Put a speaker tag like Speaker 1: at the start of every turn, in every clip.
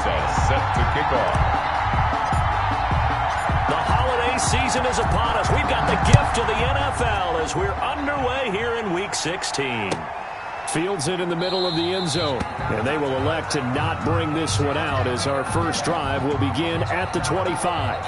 Speaker 1: are set to kick off.
Speaker 2: The holiday season is upon us. We've got the gift of the NFL as we're underway here in Week 16.
Speaker 3: Fields it in the middle of the end zone. And they will elect to not bring this one out as our first drive will begin at the 25.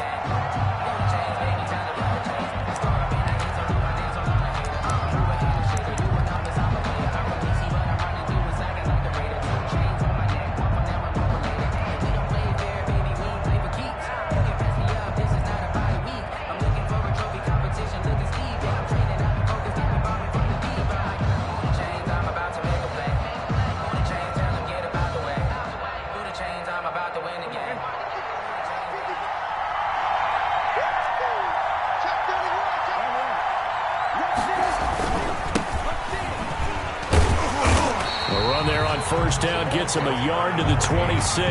Speaker 3: First down gets him a yard to the 26.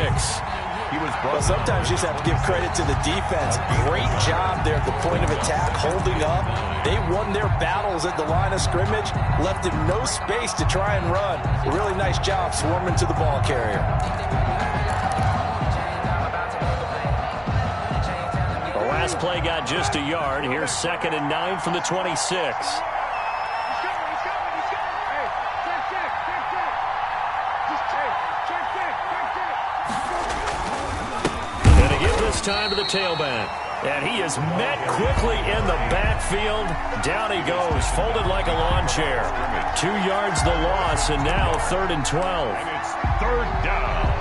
Speaker 4: Well, sometimes you just have to give credit to the defense. Great job there at the point of attack, holding up. They won their battles at the line of scrimmage, left him no space to try and run. A really nice job swarming to the ball carrier.
Speaker 2: The last play got just a yard. Here's 2nd and 9 from the 26. Time to the tailback, and he is met quickly in the backfield. Down he goes, folded like a lawn chair. 2 yards the loss, and now 3rd and 12.
Speaker 1: And it's 3rd down.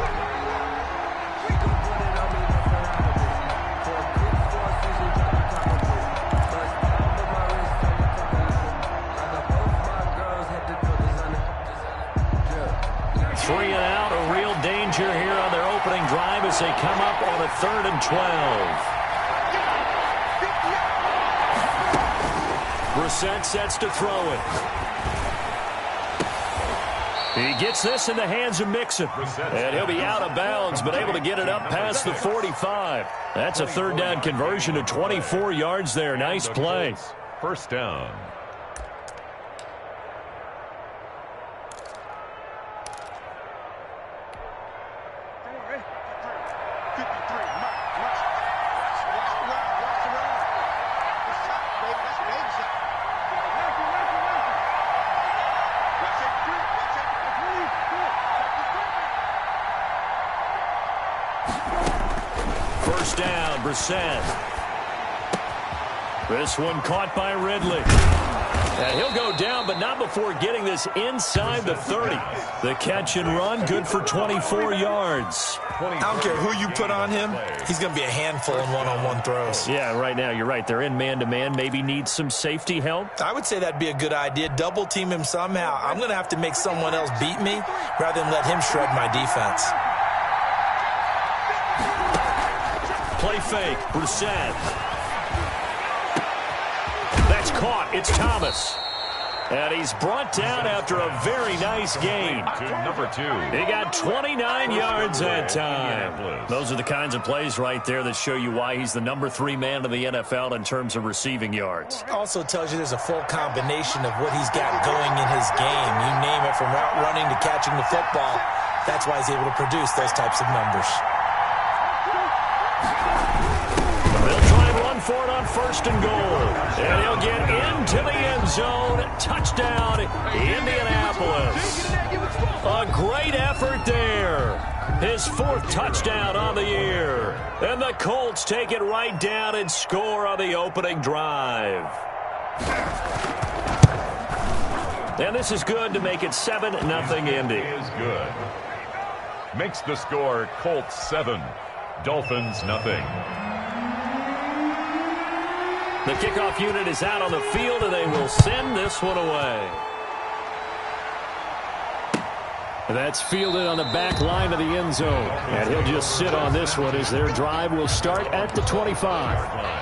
Speaker 2: Three and out, a real danger here on their opening drive as they come up on a 3rd and 12. Brissett sets to throw it. He gets this in the hands of Mixon. And he'll be out of bounds, but able to get it up past the 45. That's a 3rd down conversion of 24 yards there. Nice play.
Speaker 1: First down.
Speaker 2: First down, Brissett. This one caught by Ridley. And he'll go down, but not before getting this inside the 30. The catch and run, good for 24 yards.
Speaker 4: I don't care who you put on him. He's going to be a handful in one-on-one throws.
Speaker 2: Yeah, right now, you're right. They're in man-to-man. Maybe needs some safety help.
Speaker 4: I would say that'd be a good idea. Double team him somehow. I'm going to have to make someone else beat me rather than let him shred my defense.
Speaker 2: Play fake, Brissett. That's caught. It's Thomas. And he's brought down after a very nice gain.
Speaker 1: Number 2.
Speaker 2: He got 29 yards that time. Those are the kinds of plays right there that show you why he's the number 3 man in the NFL in terms of receiving yards.
Speaker 4: Also tells you there's a full combination of what he's got going in his game. You name it, from route running to catching the football. That's why he's able to produce those types of numbers.
Speaker 2: They'll try and run for it on 1st and goal. And he'll get into the end zone. Touchdown, Indianapolis. A great effort there. His 4th touchdown on the year. And the Colts take it right down and score on the opening drive. And this is good to make it 7-0 Indy.
Speaker 1: Is good. Makes the score Colts 7, Dolphins nothing.
Speaker 2: The kickoff unit is out on the field, and they will send this one away.
Speaker 3: That's fielded on the back line of the end zone. And he'll just sit on this one as their drive will start at the 25.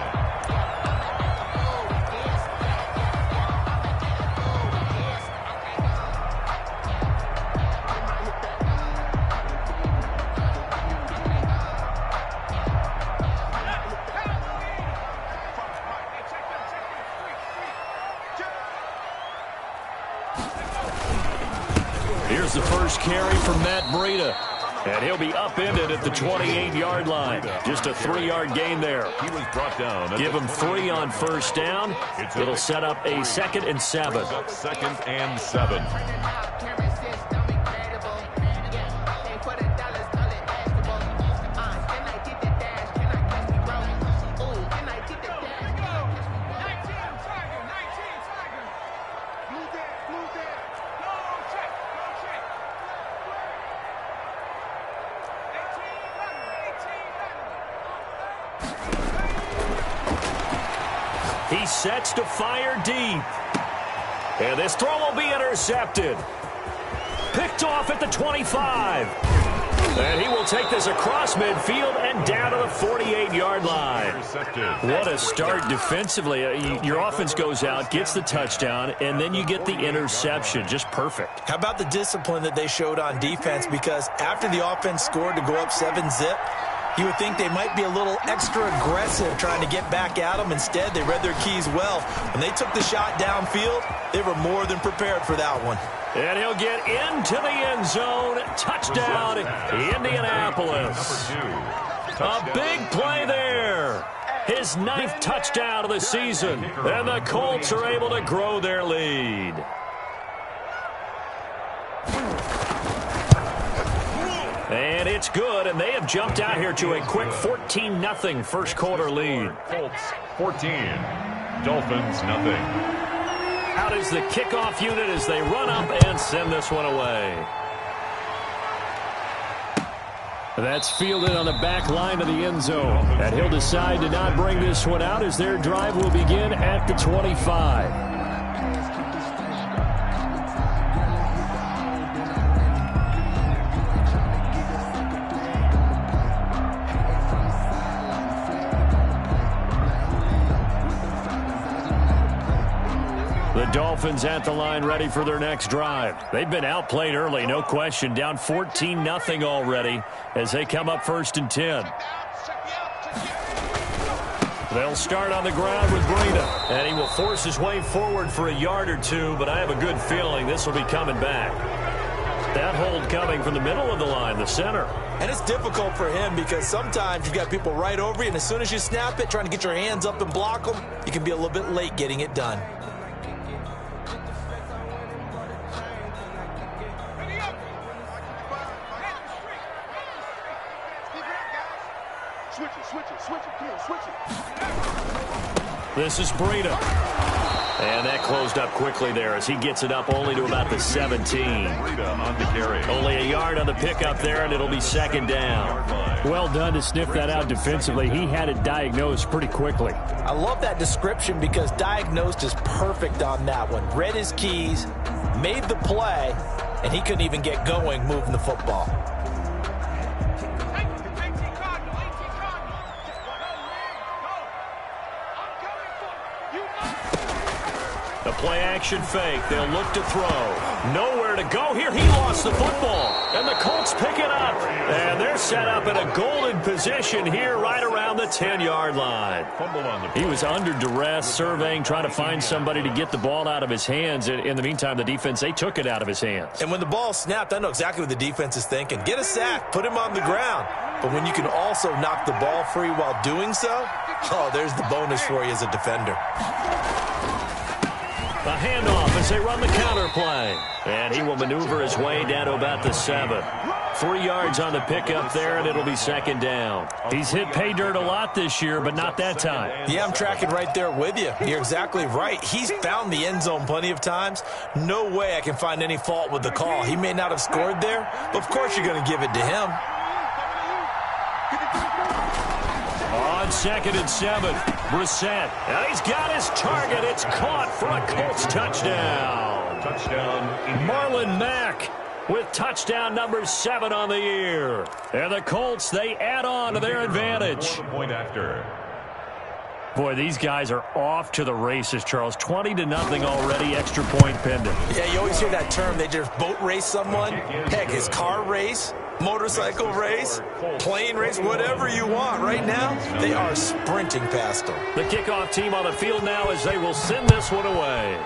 Speaker 2: Here's the first carry for Matt Breida.
Speaker 3: And he'll be upended at the 28-yard line. Just a 3-yard gain there.
Speaker 1: He was brought down.
Speaker 3: Give him 3 on first down. It'll set up a 2nd and 7.
Speaker 1: 2nd and 7.
Speaker 3: He sets to fire deep. And this throw will be intercepted. Picked off at the 25. And he will take this across midfield and down to the 48-yard line. What a start defensively. Your offense goes out, gets the touchdown, and then you get the interception. Just perfect.
Speaker 4: How about the discipline that they showed on defense? Because after the offense scored to go up 7-zip, you would think they might be a little extra aggressive trying to get back at them. Instead, they read their keys well. When they took the shot downfield, they were more than prepared for that one.
Speaker 3: And he'll get into the end zone. Touchdown, Indianapolis. A big play there. His 9th touchdown of the season. And the Colts are able to grow their lead. And it's good, and they have jumped out here to a quick 14-0 first quarter lead.
Speaker 1: Colts 14, Dolphins nothing.
Speaker 3: Out is the kickoff unit as they run up and send this one away. That's fielded on the back line of the end zone. And he'll decide to not bring this one out as their drive will begin at the 25. The Dolphins at the line ready for their next drive. They've been outplayed early, no question. Down 14-0 already as they come up 1st and 10. They'll start on the ground with Breida. And he will force his way forward for a yard or two, but I have a good feeling this will be coming back. That hold coming from the middle of the line, the center.
Speaker 4: And it's difficult for him because sometimes you've got people right over you, and as soon as you snap it, trying to get your hands up and block them, you can be a little bit late getting it done.
Speaker 3: This is Breida. And that closed up quickly there as he gets it up only to about the 17.
Speaker 1: Breida on the carry.
Speaker 3: Only a yard on the pickup there, and it'll be 2nd down. Well done to sniff that out defensively. He had it diagnosed pretty quickly.
Speaker 4: I love that description because diagnosed is perfect on that one. Read his keys, made the play, and he couldn't even get going moving the football.
Speaker 3: The play-action fake. They'll look to throw. Nowhere to go here. He lost the football. And the Colts pick it up. And they're set up in a golden position here right around the 10-yard line. He was under duress, surveying, trying to find somebody to get the ball out of his hands. In the meantime, the defense, they took it out of his hands.
Speaker 4: And when the ball snapped, I know exactly what the defense is thinking. Get a sack. Put him on the ground. But when you can also knock the ball free while doing so, oh, there's the bonus for you as a defender.
Speaker 3: A handoff as they run the counter play. And he will maneuver his way down to about the 7. 3 yards on the pickup there, and it'll be 2nd down. He's hit pay dirt a lot this year, but not that time.
Speaker 4: Yeah, I'm tracking right there with you. You're exactly right. He's found the end zone plenty of times. No way I can find any fault with the call. He may not have scored there, but of course you're going to give it to him.
Speaker 3: On 2nd and 7, Brissett. And he's got his target. It's caught for a Colts touchdown. Marlon Mack with touchdown number 7 on the year. And the Colts, they add on to their advantage.
Speaker 1: Point after.
Speaker 3: Boy, these guys are off to the races, Charles. 20-0 already, extra point pending.
Speaker 4: Yeah, you always hear that term. They just boat race someone. Heck, his car race, motorcycle race, plane race, whatever you want. Right now, they are sprinting past them.
Speaker 3: The kickoff team on the field now as they will send this one away.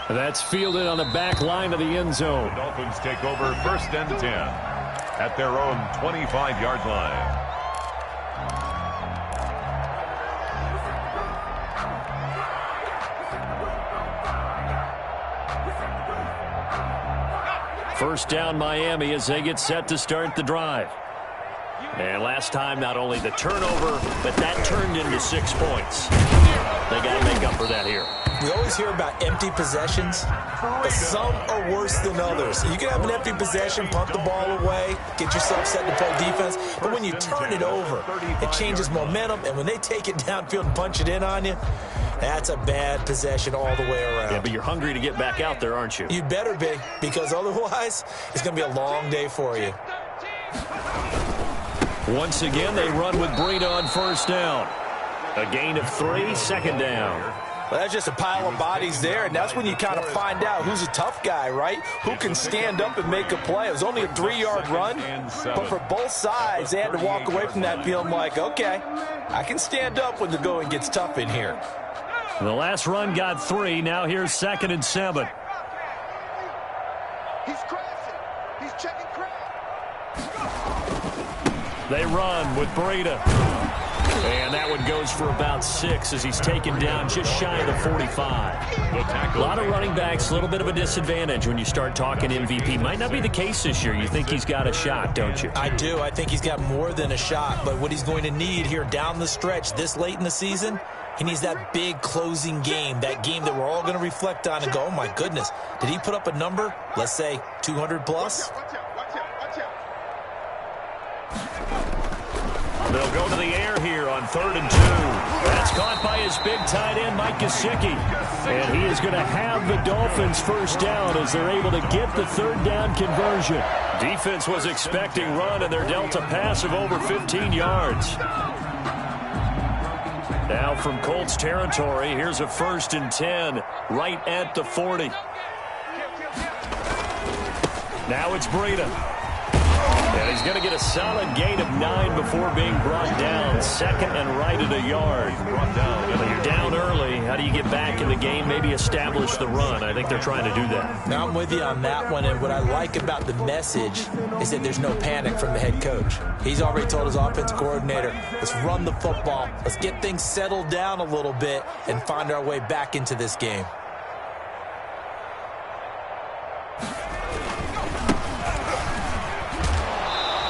Speaker 2: That's fielded on the back line of the end zone.
Speaker 1: The Dolphins take over 1st and 10 at their own 25-yard line.
Speaker 2: First down Miami as they get set to start the drive. And last time, not only the turnover, but that turned into 6 points. They got to make up for that here.
Speaker 4: We always hear about empty possessions, but some are worse than others. You can have an empty possession, punt the ball away, get yourself set to play defense, but when you turn it over, it changes momentum, and when they take it downfield and punch it in on you, that's a bad possession all the way around.
Speaker 2: Yeah, but you're hungry to get back out there, aren't you?
Speaker 4: You better be, because otherwise, it's going to be a long day for you.
Speaker 2: Once again, they run with Breida on first down. A gain of 3, 2nd down.
Speaker 4: Well, that's just a pile of bodies there, and that's when you kind of find out who's a tough guy, right? Who can stand up and make a play. It was only a 3-yard run, but for both sides, they had to walk away from that feeling like, okay, I can stand up when the going gets tough in here.
Speaker 2: The last run got 3. Now here's 2nd and 7.
Speaker 5: He's crashing. He's checking crash.
Speaker 2: They run with Breida. And that one goes for about 6 as he's taken down just shy of the 45. A lot of running backs, a little bit of a disadvantage when you start talking MVP. Might not be the case this year. You think he's got a shot, don't you?
Speaker 4: I do. I think he's got more than a shot. But what he's going to need here down the stretch this late in the season, he needs that big closing game, that game that we're all going to reflect on and go, oh, my goodness, did he put up a number, let's say 200 plus?
Speaker 2: They'll go to the air here on 3rd and 2. That's caught by his big tight end, Mike Gesicki. And he is going to have the Dolphins first down as they're able to get the 3rd down conversion. Defense was expecting run, and they're dealt a pass of over 15 yards. Now from Colts territory, here's a 1st and 10 right at the 40. Now it's Breida. And he's going to get a solid gain of 9 before being brought down. 2nd and right at a yard. When you're down early, how do you get back in the game, maybe establish the run? I think they're trying to do that.
Speaker 4: Now I'm with you on that one, and what I like about the message is that there's no panic from the head coach. He's already told his offensive coordinator, let's run the football, let's get things settled down a little bit and find our way back into this game.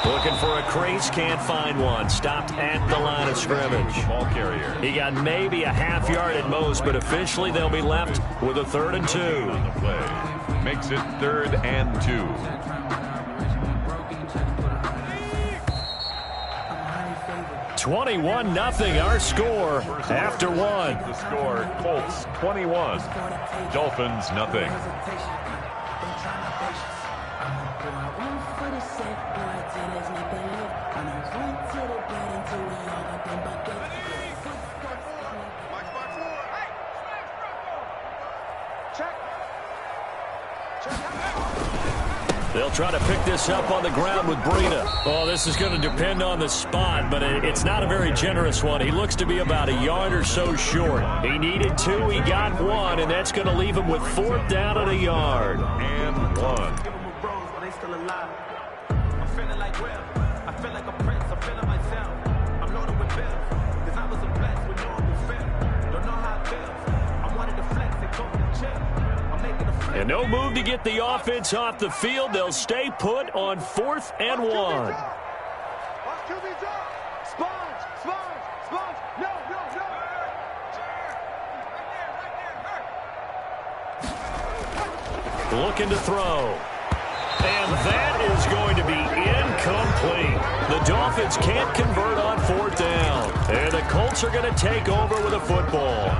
Speaker 2: Looking for a crease, can't find one. Stopped at the line of scrimmage.
Speaker 1: Ball carrier.
Speaker 2: He got maybe a half yard at most, but officially they'll be left with a 3rd and 2.
Speaker 1: On the play. Makes it 3rd and 2.
Speaker 2: $21-0 our score after 1.
Speaker 1: The score, Colts 21, Dolphins nothing.
Speaker 2: They'll try to pick this up on the ground with Breida. Oh, this is going to depend on the spot, but it's not a very generous one. He looks to be about a yard or so short. He needed 2, he got 1, and that's going to leave him with 4th down and a yard.
Speaker 1: And 1.
Speaker 2: And no move to get the offense off the field. They'll stay put on 4th and 1. Looking to throw. And that is going to be incomplete. The Dolphins can't convert on 4th down. And the Colts are going to take over with a football.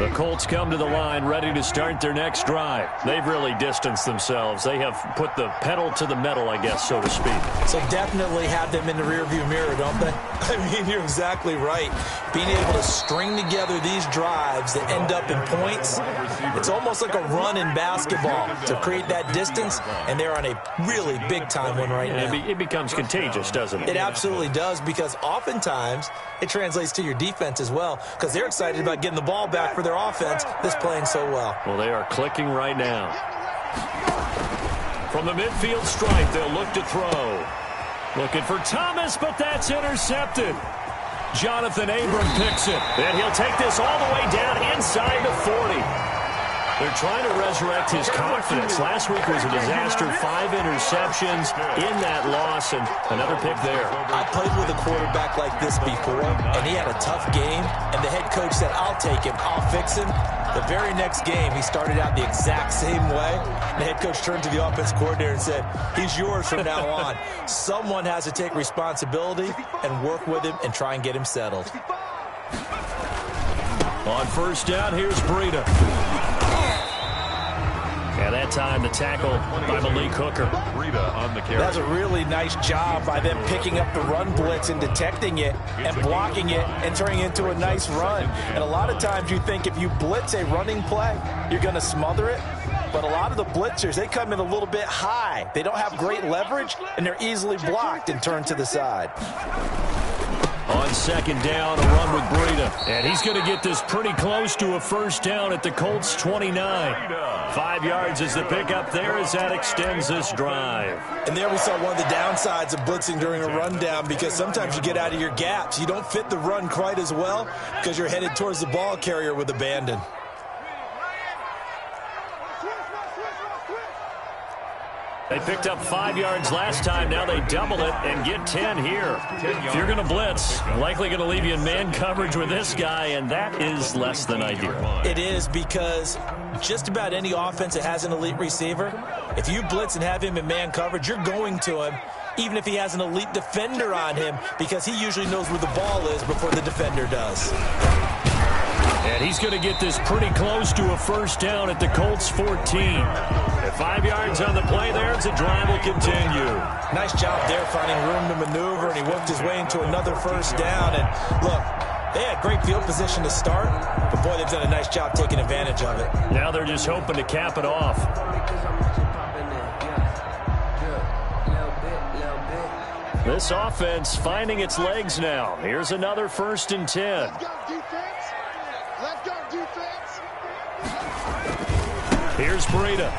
Speaker 2: The Colts come to the line ready to start their next drive. They've really distanced themselves. They have put the pedal to the metal, I guess, so to speak.
Speaker 4: So definitely have them in the rearview mirror, don't they? I mean, you're exactly right. Being able to string together these drives that end up in points, it's almost like a run in basketball to create that distance, and they're on a really big-time one right now.
Speaker 2: It becomes contagious, doesn't it?
Speaker 4: It absolutely does, because oftentimes it translates to your defense as well, because they're excited about getting the ball back for their offense that's playing so well.
Speaker 2: Well, they are clicking right now. From the midfield stripe, they'll look to throw. Looking for Thomas, but that's intercepted. Jonathan Abram picks it, and he'll take this all the way down inside the 40. They're trying to resurrect his confidence. Last week was a disaster. 5 interceptions in that loss, and another pick there.
Speaker 4: I played with a quarterback like this before, and he had a tough game, and the head coach said, I'll take him, I'll fix him. The very next game, he started out the exact same way. The head coach turned to the offense coordinator and said, he's yours from now on. Someone has to take responsibility and work with him and try and get him settled.
Speaker 2: On first down, here's Breida. And that time, the tackle by Malik Hooker.
Speaker 1: Breida on the carry.
Speaker 4: That's a really nice job by them picking up the run blitz and detecting it and blocking it and turning it into a nice run. And a lot of times you think if you blitz a running play, you're going to smother it. But a lot of the blitzers, they come in a little bit high. They don't have great leverage, and they're easily blocked and turned to the side.
Speaker 2: On second down, a run with Breida. And he's going to get this pretty close to a first down at the Colts 29. 5 yards is the pickup there as that extends this drive.
Speaker 4: And there we saw one of the downsides of blitzing during a rundown, because sometimes you get out of your gaps. You don't fit the run quite as well because you're headed towards the ball carrier with abandon.
Speaker 2: They picked up 5 yards last time. Now they double it and get 10 here. If you're going to blitz, likely going to leave you in man coverage with this guy, and that is less than ideal.
Speaker 4: It is, because just about any offense that has an elite receiver, if you blitz and have him in man coverage, you're going to him, even if he has an elite defender on him, because he usually knows where the ball is before the defender does.
Speaker 2: And he's going to get this pretty close to a first down at the Colts 14. At 5 yards on the play there, the drive will continue.
Speaker 4: Nice job there finding room to maneuver, and he worked his way into another first down. And look, they had great field position to start, but boy, they've done a nice job taking advantage of it.
Speaker 2: Now they're just hoping to cap it off. This offense finding its legs now. Here's another 1st and 10.
Speaker 5: Let's go, defense.
Speaker 2: Here's Breida.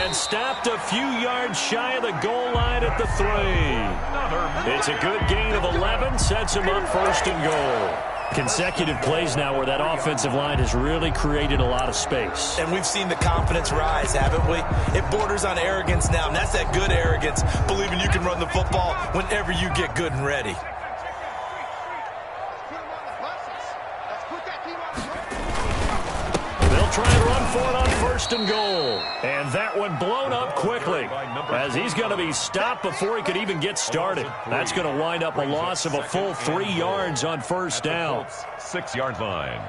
Speaker 2: And stopped a few yards shy of the goal line at the 3. It's a good gain of 11, sets him up 1st and goal. Consecutive plays now where that offensive line has really created a lot of space.
Speaker 4: And we've seen the confidence rise, haven't we? It borders on arrogance now, and that's that good arrogance, believing you can run the football whenever you get good and ready.
Speaker 2: Try and run for it on 1st and goal. And that one blown up quickly as he's going to be stopped before he could even get started. That's going to wind up a loss of a full 3 yards on 1st down.
Speaker 1: 6-yard line.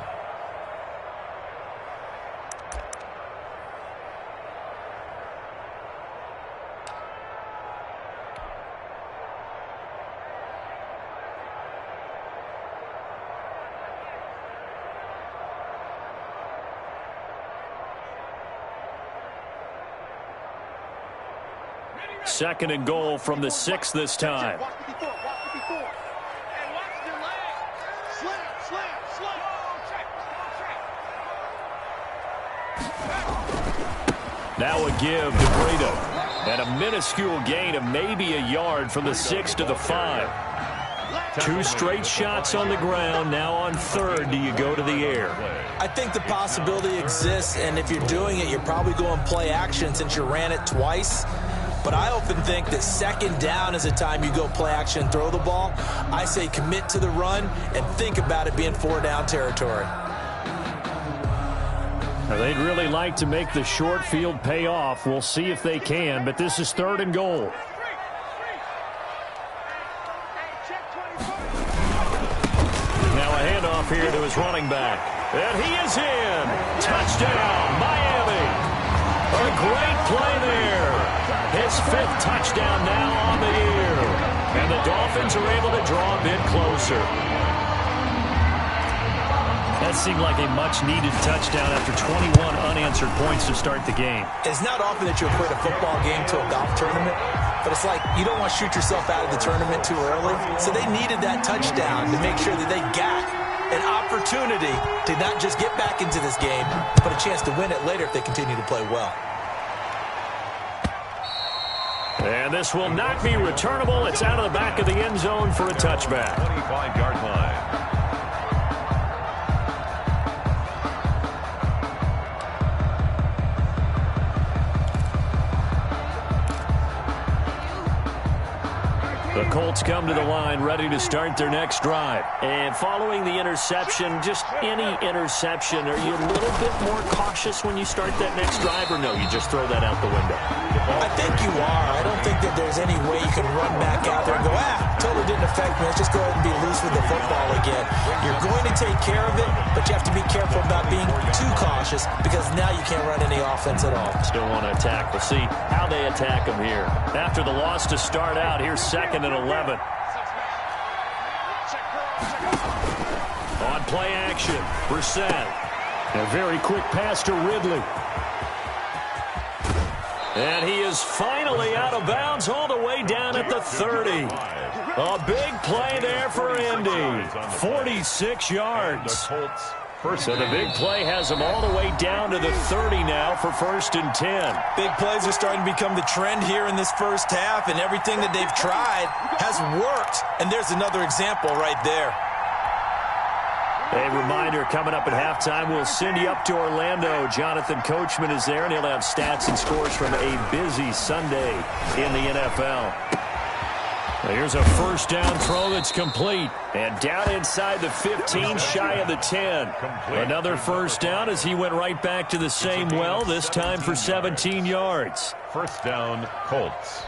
Speaker 2: Second and goal from the 6 this time. Now a give to Breida. And a minuscule gain of maybe a yard from the 6 to the 5. 2 straight shots on the ground. Now on 3rd, do you go to the air?
Speaker 4: I think the possibility exists, and if you're doing it, you're probably going play action since you ran it twice. But I often think that 2nd down is a time you go play action and throw the ball. I say commit to the run and think about it being 4-down territory.
Speaker 2: Now they'd really like to make the short field pay off. We'll see if they can, but this is 3rd and goal. Now a handoff off here to his running back. And he is in. Touchdown, Miami. A great play there. His 5th touchdown now on the year. And the Dolphins are able to draw a bit closer. That seemed like a much-needed touchdown after 21 unanswered points to start the game.
Speaker 4: It's not often that you equate a football game to a golf tournament, but it's like you don't want to shoot yourself out of the tournament too early. So they needed that touchdown to make sure that they got an opportunity to not just get back into this game, but a chance to win it later if they continue to play well.
Speaker 2: And this will not be returnable. It's out of the back of the end zone for a touchback.
Speaker 1: 25-yard line.
Speaker 2: The Colts come to the line ready to start their next drive. And following the interception, just any interception, are you a little bit more cautious when you start that next drive, or no, you just throw that out the window?
Speaker 4: I think you are. I don't think that there's any way you can run back out there and go, totally didn't affect me. Let's just go ahead and be loose with the football again. You're going to take care of it, but you have to be careful about being too cautious because now you can't run any offense at all.
Speaker 2: Still want to attack. We'll see how they attack them here. After the loss to start out, here's 2nd and 11. On play action, Brissett. A very quick pass to Ridley. And he is finally out of bounds all the way down at the 30. A big play there for Indy. 46 yards. So the big play has him all the way down to the 30 now for 1st and 10.
Speaker 4: Big plays are starting to become the trend here in this first half, and everything that they've tried has worked. And there's another example right there.
Speaker 2: A reminder, coming up at halftime, we'll send you up to Orlando. Jonathan Coachman is there, and he'll have stats and scores from a busy Sunday in the NFL. Here's a 1st down throw that's complete. And down inside the 15, shy of the 10. Another 1st down as he went right back to the same well, this time for 17 yards.
Speaker 1: 1st down, Colts.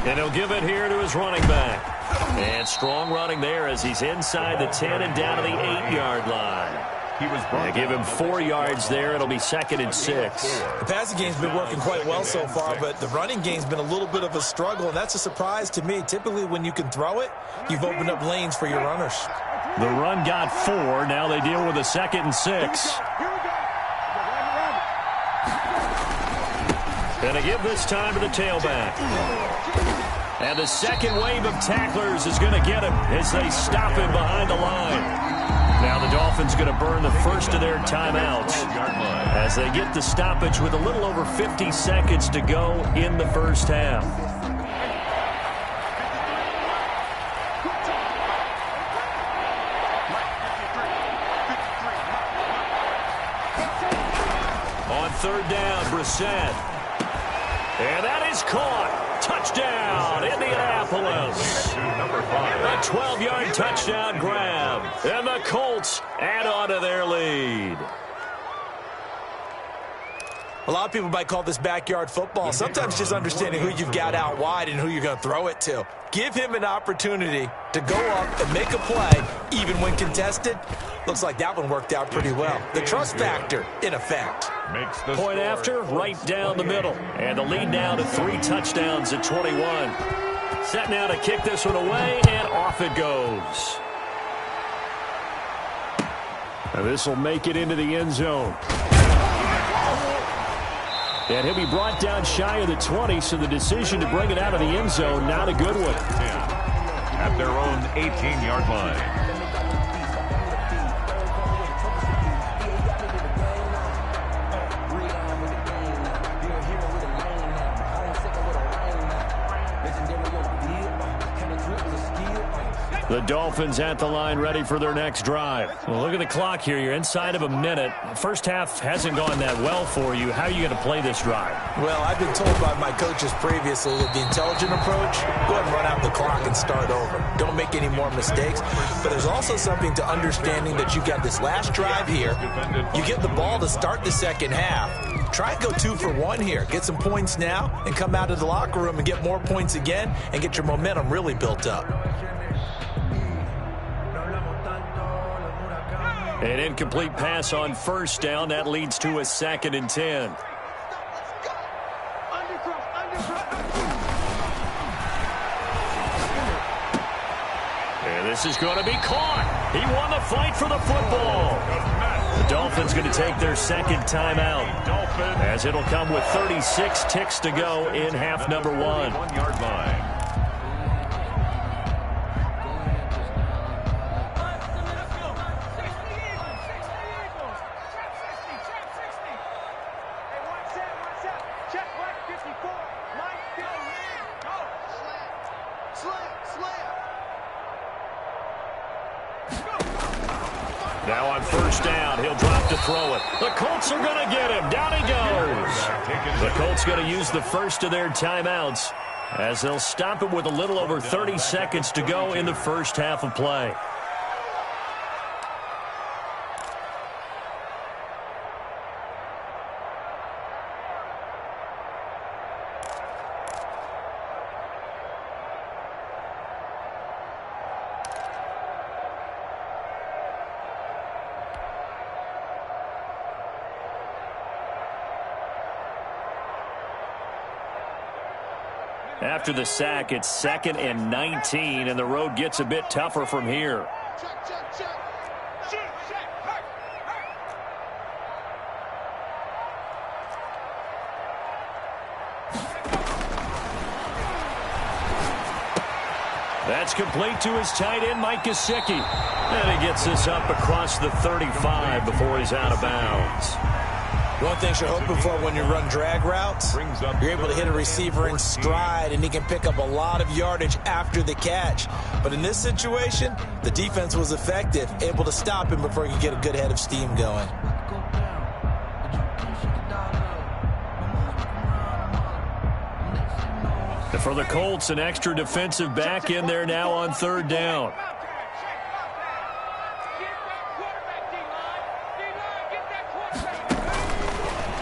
Speaker 2: And he'll give it here to his running back. And strong running there as he's inside the 10 and down to the 8-yard line. They give him 4 yards there. It'll be 2nd and 6.
Speaker 4: The passing game's been working quite well so far, but the running game's been a little bit of a struggle, and that's a surprise to me. Typically, when you can throw it, you've opened up lanes for your runners.
Speaker 2: The run got 4. Now they deal with a 2nd and 6. And they give this time to the tailback. And the second wave of tacklers is going to get him as they stop him behind the line. Now the Dolphins going to burn the first of their timeouts as they get the stoppage with a little over 50 seconds to go in the first half. On 3rd down, Brissett. And that is caught. Touchdown, Indianapolis. A 12-yard touchdown grab. And the Colts add on to their lead.
Speaker 4: A lot of people might call this backyard football. Sometimes just understanding who you've got out wide and who you're going to throw it to. Give him an opportunity to go up and make a play, even when contested. Looks like that one worked out pretty well. The trust factor, in effect.
Speaker 2: Point after, right down the middle. And the lead now to 3 touchdowns at 21. Set now to kick this one away, and off it goes. Now this will make it into the end zone. And he'll be brought down shy of the 20, so the decision to bring it out of the end zone, not a good one.
Speaker 1: At their own 18-yard line.
Speaker 2: The Dolphins at the line ready for their next drive. Well, look at the clock here. You're inside of a minute. First half hasn't gone that well for you. How are you going to play this drive?
Speaker 4: Well, I've been told by my coaches previously that the intelligent approach, go ahead and run out the clock and start over. Don't make any more mistakes. But there's also something to understanding that you've got this last drive here. You get the ball to start the second half. Try and go 2 for 1 here. Get some points now and come out of the locker room and get more points again and get your momentum really built up.
Speaker 2: An incomplete pass on first down. That leads to a 2nd and 10. And this is going to be caught. He won the fight for the football. The Dolphins going to take their 2nd timeout, as it'll come with 36 ticks to go in half number 1.
Speaker 1: 1-yard line.
Speaker 2: Now on first down, he'll drop to throw it. The Colts are going to get him. Down he goes. The Colts going to use the first of their timeouts, as they'll stop it with a little over 30 seconds to go in the first half of play. After the sack, it's 2nd and 19, and the road gets a bit tougher from here. That's complete to his tight end, Mike Gesicki. And he gets this up across the 35 before he's out of bounds.
Speaker 4: One thing you're hoping for when you run drag routes, you're able to hit a receiver in stride, and he can pick up a lot of yardage after the catch. But in this situation, the defense was effective, able to stop him before he could get a good head of steam going.
Speaker 2: For the Colts, an extra defensive back in there now on 3rd down.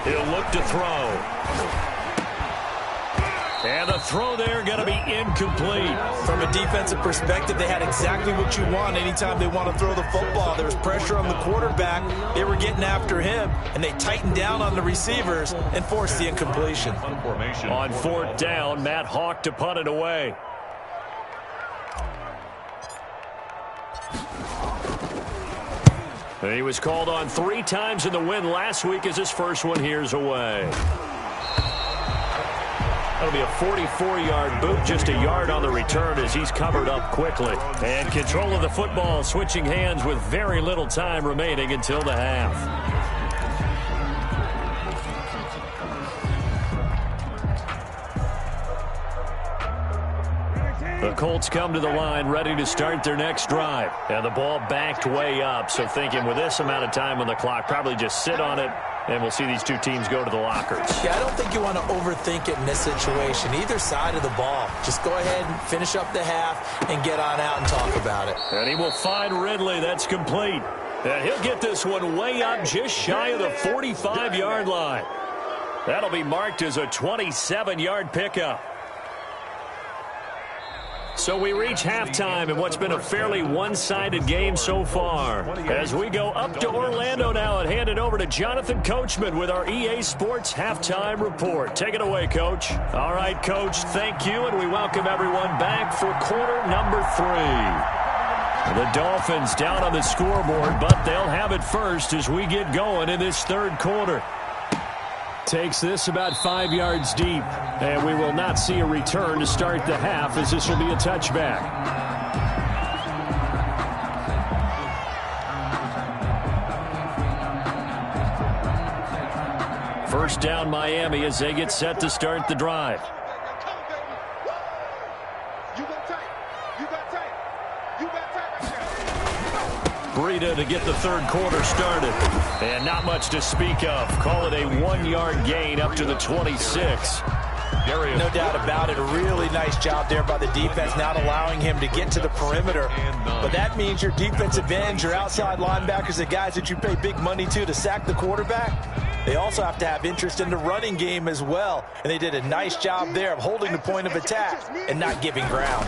Speaker 2: He'll look to throw. And the throw there going to be incomplete.
Speaker 4: From a defensive perspective, they had exactly what you want anytime they want to throw the football. There was pressure on the quarterback. They were getting after him, and they tightened down on the receivers and forced the incompletion.
Speaker 2: On 4th down, Matt Hawk to punt it away. He was called on 3 times in the win last week, as his first one here's away. That'll be a 44-yard boot, just a yard on the return as he's covered up quickly. And control of the football, switching hands with very little time remaining until the half. The Colts come to the line ready to start their next drive. And the ball backed way up, so thinking with this amount of time on the clock, probably just sit on it, and we'll see these two teams go to the lockers.
Speaker 4: Yeah, I don't think you want to overthink it in this situation. Either side of the ball. Just go ahead and finish up the half and get on out and talk about it.
Speaker 2: And he will find Ridley. That's complete. And he'll get this one way up just shy of the 45-yard line. That'll be marked as a 27-yard pickup. So we reach halftime in what's been a fairly one-sided game so far. As we go up to Orlando now and hand it over to Jonathan Coachman with our EA Sports Halftime Report. Take it away, Coach. All right, Coach, thank you, and we welcome everyone back for quarter number 3. The Dolphins down on the scoreboard, but they'll have it first as we get going in this 3rd quarter. Takes this about 5 yards deep, and we will not see a return to start the half, as this will be a touchback. First down Miami as they get set to start the drive.
Speaker 5: You got tight. You got tight. You got
Speaker 2: Breida to get the third quarter started. And not much to speak of. Call it a 1-yard gain up to the 26.
Speaker 4: No doubt about it. A really nice job there by the defense, not allowing him to get to the perimeter. But that means your defensive ends, your outside linebackers, the guys that you pay big money to sack the quarterback, they also have to have interest in the running game as well. And they did a nice job there of holding the point of attack and not giving ground.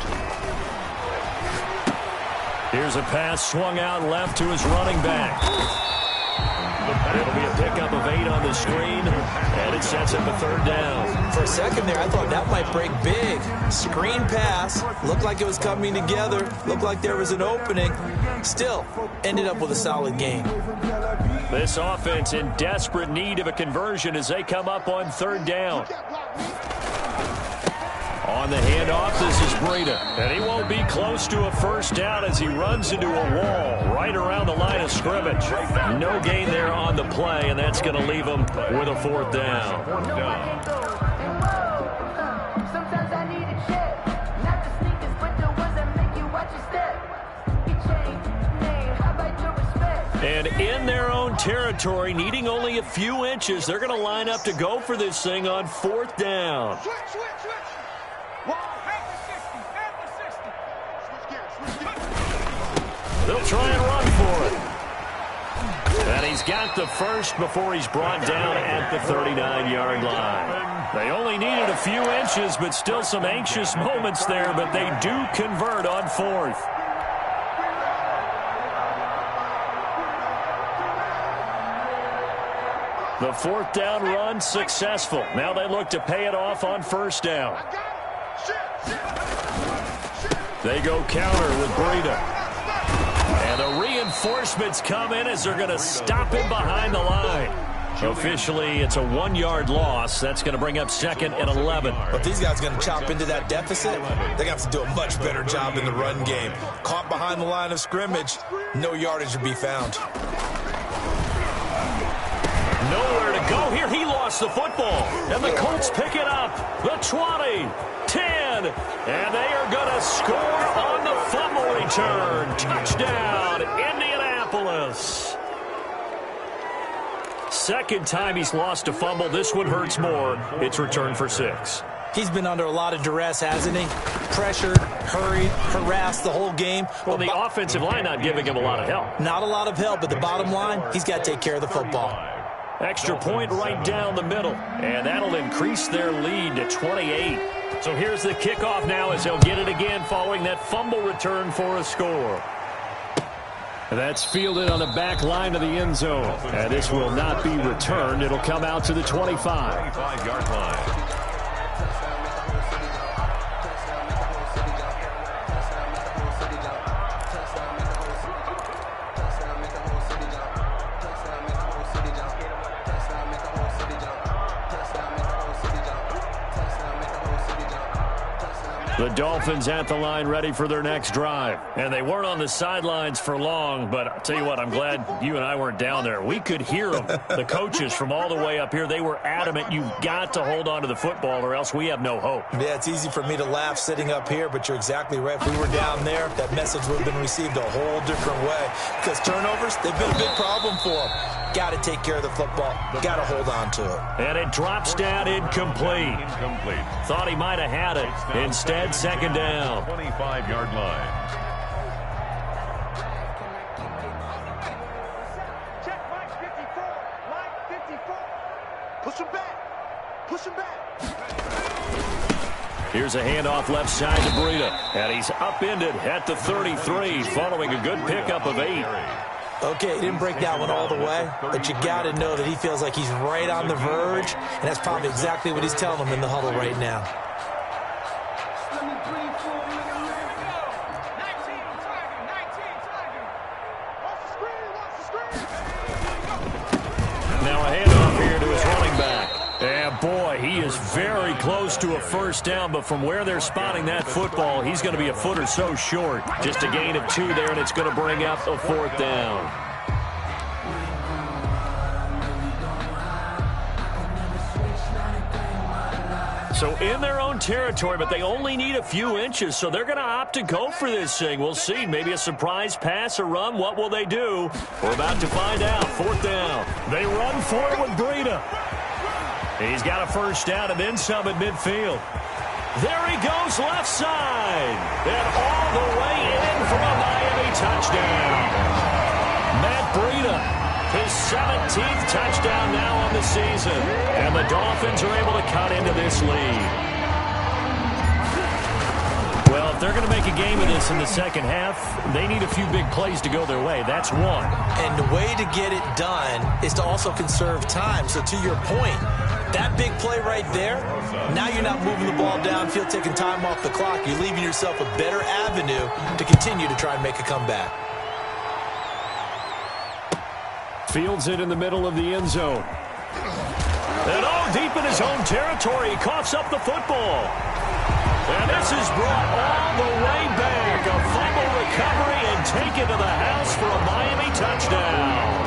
Speaker 2: Here's a pass swung out left to his running back. It'll be a pickup of 8 on the screen, and it sets up a third down.
Speaker 4: For a second there, I thought that might break big. Screen pass, looked like it was coming together, looked like there was an opening. Still, ended up with a solid gain.
Speaker 2: This offense in desperate need of a conversion as they come up on third down. On the handoff, this is Breida. And he won't be close to a first down as he runs into a wall right around the line of scrimmage. No gain there on the play, and that's going to leave him with a fourth down. And in their own territory, needing only a few inches, they're going to line up to go for this thing on fourth down. They'll try and run for it. And he's got the first before he's brought down at the 39-yard line. They only needed a few inches, but still some anxious moments there, but they do convert on fourth. The fourth down run successful. Now they look to pay it off on first down. They go counter with Breida. And the reinforcements come in as they're going to stop him behind the line. Officially, it's a 1-yard loss. That's going to bring up second and 11.
Speaker 4: But these guys are going to chop into that deficit. They're going to have to do a much better job in the run game. Caught behind the line of scrimmage, no yardage to be found.
Speaker 2: Nowhere to go here. He lost the football. And the Colts pick it up. The 20, 10, and they are going to score on the fumble return. Touchdown, Indianapolis. Second time he's lost a fumble. This one hurts more. It's returned for 6.
Speaker 4: He's been under a lot of duress, hasn't he? Pressured, hurried, harassed the whole game.
Speaker 2: Well, the offensive line not giving him a lot of help.
Speaker 4: Not a lot of help, but the bottom line, he's got to take care of the football.
Speaker 2: Extra point right down the middle, and that'll increase their lead to 28. So here's the kickoff now as they'll get it again following that fumble return for a score. That's fielded on the back line of the end zone. And this will not be returned. It'll come out to the 25.
Speaker 1: 25-yard line.
Speaker 2: The Dolphins at the line ready for their next drive. And they weren't on the sidelines for long, but I'll tell you what, I'm glad you and I weren't down there. We could hear them. The coaches from all the way up here, they were adamant, you've got to hold on to the football or else we have no hope.
Speaker 4: Yeah, it's easy for me to laugh sitting up here, but you're exactly right. If we were down there, that message would have been received a whole different way. Because turnovers, they've been a big problem for them. Got to take care of the football. Got to hold on to it.
Speaker 2: And it drops down incomplete. Thought he might have had it. Instead, second down.
Speaker 1: 25-yard line.
Speaker 5: Check Mike 54. Mike 54. Push him back. Push him back.
Speaker 2: Here's a handoff left side to Breida. And he's upended at the 33 following a good pickup of 8.
Speaker 4: Okay, he didn't break that one all the way, but you got to know that he feels like he's right on the verge, and that's probably exactly what he's telling them in the huddle right now.
Speaker 2: Now a handoff here to his running back. And boy, he is very close to a first down, but from where they're spotting that football, he's going to be a foot or so short. Just a gain of 2 there, and it's going to bring up a fourth down. So in their own territory, but they only need a few inches, so they're going to opt to go for this thing. We'll see. Maybe a surprise pass or run. What will they do? We're about to find out. 4th down. They run for it with Breida. He's got a first down and then some at midfield. There he goes, left side. And all the way in for a Miami touchdown. Matt Breida. His 17th touchdown now on the season. And the Dolphins are able to cut into this lead. Well, if they're going to make a game of this in the second half, they need a few big plays to go their way. That's one.
Speaker 4: And the way to get it done is to also conserve time. So to your point, that big play right there, now you're not moving the ball downfield, taking time off the clock. You're leaving yourself a better avenue to continue to try and make a comeback.
Speaker 2: Fields it in the middle of the end zone. And deep in his own territory, he coughs up the football. And this is brought all the way back. A fumble recovery and taken to the house for a Miami touchdown.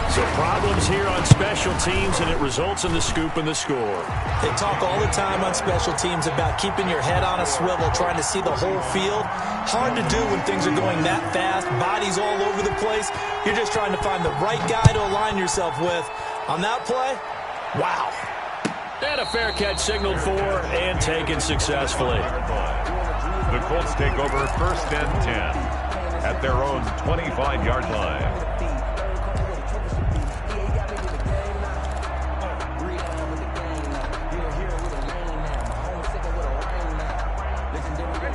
Speaker 2: So problems here on special teams, and it results in the scoop and the score.
Speaker 4: They talk all the time on special teams about keeping your head on a swivel, trying to see the whole field. Hard to do when things are going that fast, bodies all over the place. You're just trying to find the right guy to align yourself with. On that play, wow.
Speaker 2: And a fair catch signaled for and taken successfully.
Speaker 1: The Colts take over 1st and 10 at their own 25-yard line.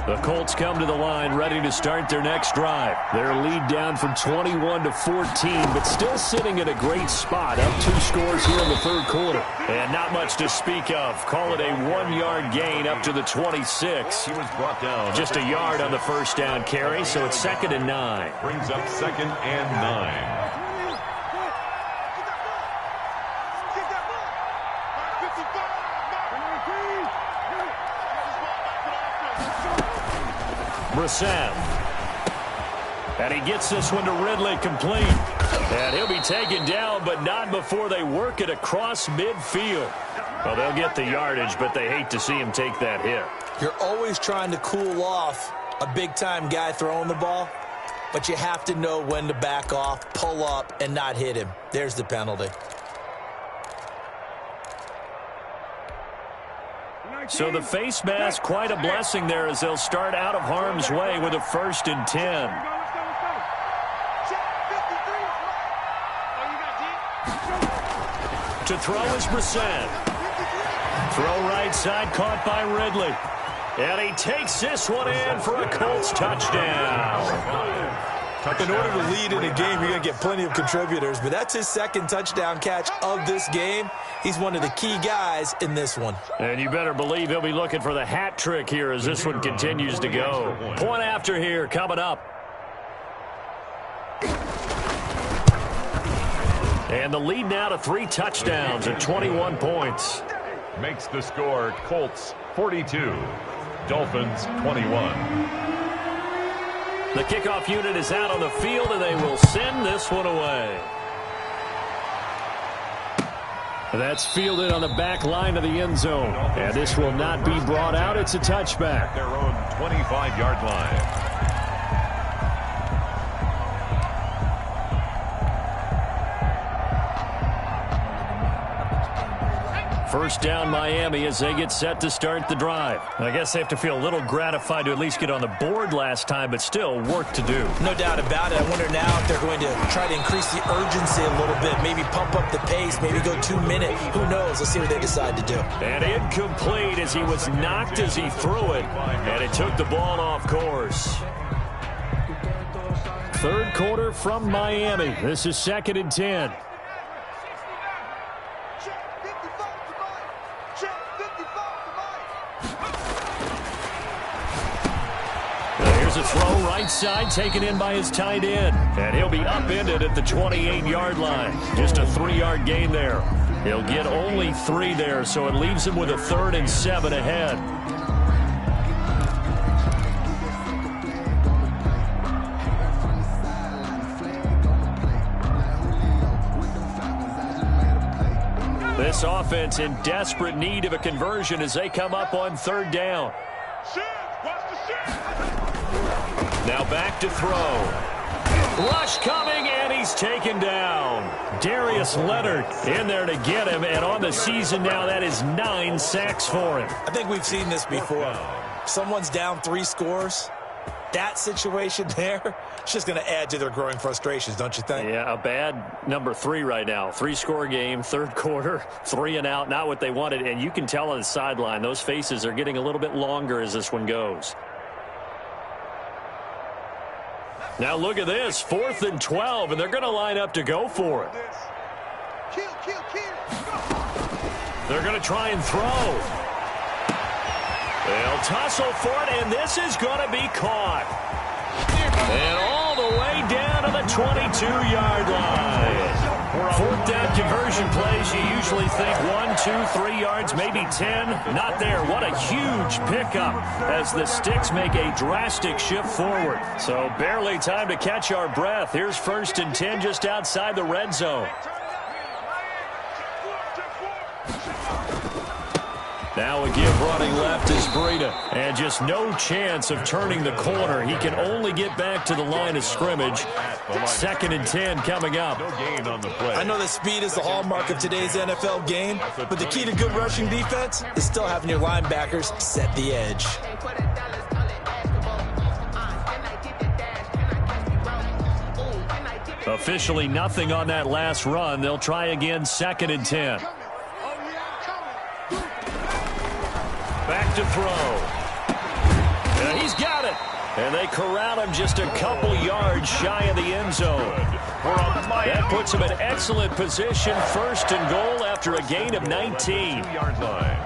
Speaker 2: The Colts come to the line ready to start their next drive. Their lead down from 21 to 14, but still sitting at a great spot. Up 2 scores here in the 3rd quarter. And not much to speak of. Call it a 1-yard gain up to the 26.
Speaker 1: He was brought down.
Speaker 2: Just a yard on the first down carry, so it's 2nd and 9.
Speaker 1: Brings up 2nd and 9.
Speaker 2: Brissett. And he gets this one to Ridley complete. And he'll be taken down, but not before they work it across midfield. Well, they'll get the yardage, but they hate to see him take that hit.
Speaker 4: You're always trying to cool off a big-time guy throwing the ball, but you have to know when to back off, pull up, and not hit him. There's the penalty.
Speaker 2: So the face mask, quite a blessing there as they'll start out of harm's way with a 1st and 10. To throw is Brissett. Throw right side, caught by Ridley. And he takes this one in for a Colts touchdown.
Speaker 4: In order to lead in a game, you're going to get plenty of contributors, but that's his 2nd touchdown catch of this game. He's one of the key guys in this one.
Speaker 2: And you better believe he'll be looking for the hat trick here as this one continues to go. Point after here coming up. And the lead now to 3 touchdowns and 21 points.
Speaker 1: Makes the score Colts 42, Dolphins 21.
Speaker 2: The kickoff unit is out on the field, and they will send this one away. That's fielded on the back line of the end zone. And this will not be brought out. It's a touchback.
Speaker 1: Their own 25-yard line.
Speaker 2: First down Miami as they get set to start the drive. I guess they have to feel a little gratified to at least get on the board last time, but still work to do.
Speaker 4: No doubt about it. I wonder now if they're going to try to increase the urgency a little bit, maybe pump up the pace, maybe go 2 minutes. Who knows? Let's see what they decide to do.
Speaker 2: And incomplete as he was knocked as he threw it, and it took the ball off course. 3rd quarter from Miami. This is 2nd and 10. Here's a throw right side taken in by his tight end. And he'll be upended at the 28-yard line. Just a 3-yard gain there. He'll get only 3 there, so it leaves him with a 3rd and 7 ahead. This offense in desperate need of a conversion as they come up on third down. Now back to throw. Rush coming, and he's taken down. Darius Leonard in there to get him, and on the season now, that is 9 sacks for him.
Speaker 4: I think we've seen this before. Someone's down 3 scores. That situation there, it's just going to add to their growing frustrations, don't you think?
Speaker 2: Yeah, a bad number 3 right now. 3-score game, third quarter, 3 and out, not what they wanted. And you can tell on the sideline, those faces are getting a little bit longer as this one goes. Now look at this, 4th and 12, and they're going to line up to go for it. They're going to try and throw. They'll tussle for it, and this is going to be caught. And all the way down to the 22-yard line. 4th down conversion plays, you usually think 1, 2, 3 yards, maybe 10. Not there. What a huge pickup as the Sticks make a drastic shift forward. So barely time to catch our breath. Here's 1st and 10 just outside the red zone. Now a give running left is Breida. And just no chance of turning the corner. He can only get back to the line of scrimmage. 2nd and 10 coming up.
Speaker 1: No gain on the play.
Speaker 4: I know that speed is the hallmark of today's NFL game, but the key to good rushing defense is still having your linebackers set the edge.
Speaker 2: Officially nothing on that last run. They'll try again, 2nd and 10. Back to throw. And he's got it. And they corral him just a couple yards shy of the end zone. That puts him in excellent position. 1st and goal after a gain of 19.
Speaker 1: 2-yard line.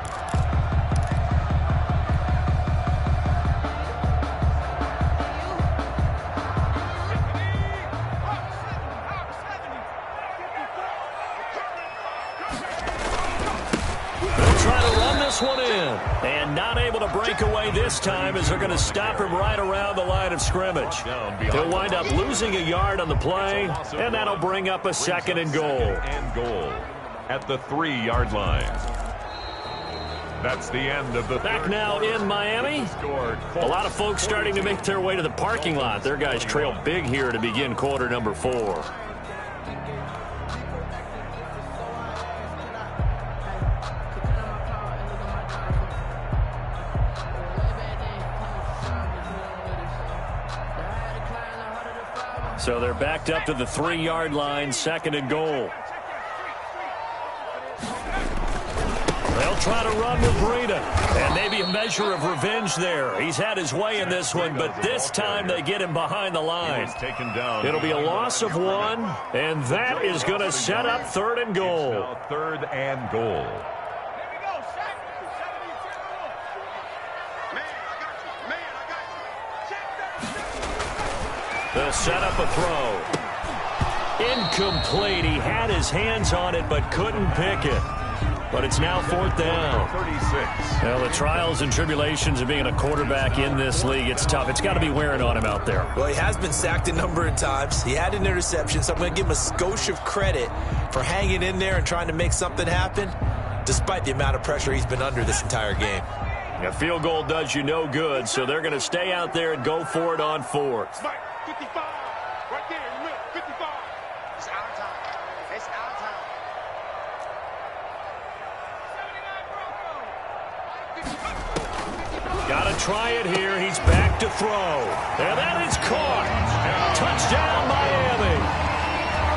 Speaker 2: One in, and not able to break away this time as they're going to stop him right around the line of scrimmage. He'll wind up losing a yard on the play, and that'll bring up a 2nd and goal.
Speaker 1: At the 3-yard line. That's the end of the
Speaker 2: back now in Miami. A lot of folks starting to make their way to the parking lot. Their guys trail big here to begin quarter number 4. So they're backed up to the 3-yard line, 2nd and goal. They'll try to run with Breida. And maybe a measure of revenge there. He's had his way in this one, but this time they get him behind the line. It'll be a loss of 1, and that is going to set up 3rd and goal.
Speaker 1: 3rd and goal.
Speaker 2: They'll set up a throw. Incomplete. He had his hands on it but couldn't pick it. But it's now 4th down.
Speaker 1: 36.
Speaker 2: Well, the trials and tribulations of being a quarterback in this league, it's tough. It's got to be wearing on him out there.
Speaker 4: Well, he has been sacked a number of times. He had an interception, so I'm going to give him a skosh of credit for hanging in there and trying to make something happen, despite the amount of pressure he's been under this entire game.
Speaker 2: A field goal does you no good, so they're going to stay out there and go for it on 4th.
Speaker 5: 55, right there, you know, 55. It's our time. It's our time. 79
Speaker 2: Got to try it here. He's back to throw. And that is caught. Touchdown, Miami.